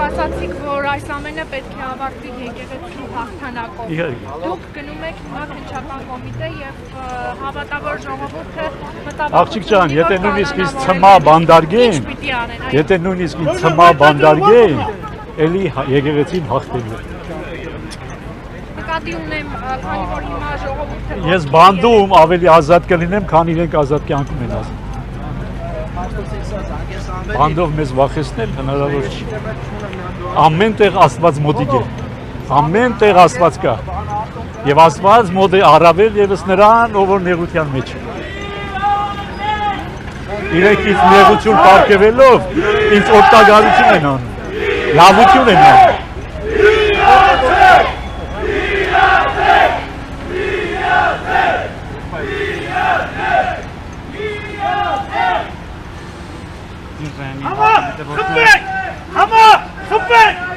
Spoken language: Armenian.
ասացիք, որ այս ամենը պետք է ավարտվի եկեղեցու հաղթանակով։ Դուք գնում եք հիմա քննչական կոմիտե եւ հավատավոր ժողովուրդը Աղջիկ ջան, եթե նույնիսկ ինձ ցմա բանդարգեն, եթե նույնիսկ ինձ ցմա բանդարգեն, էլի եկեղեցին հաղթելու։ Նկատի ունեմ, քանի որ հիմա ժողովուրդը Ես բանդում ավելի ազատ կլինեմ, քան իրենք ազատ կյանքում են ազատ։ Բանդով մեզ վախեցնել հնարավոր չի։ Ամեն տեղ Աստված մոտիկ է։ Ամեն տեղ Աստված կա։ Եվ Աստված մոտ է առավել եւս նրան, ով որ նեղության մեջ է։ Իրենք ինձ նեղություն պարգևելով ինձ օգտագործություն են անում։ Լավություն են անում։ Hammer! Super!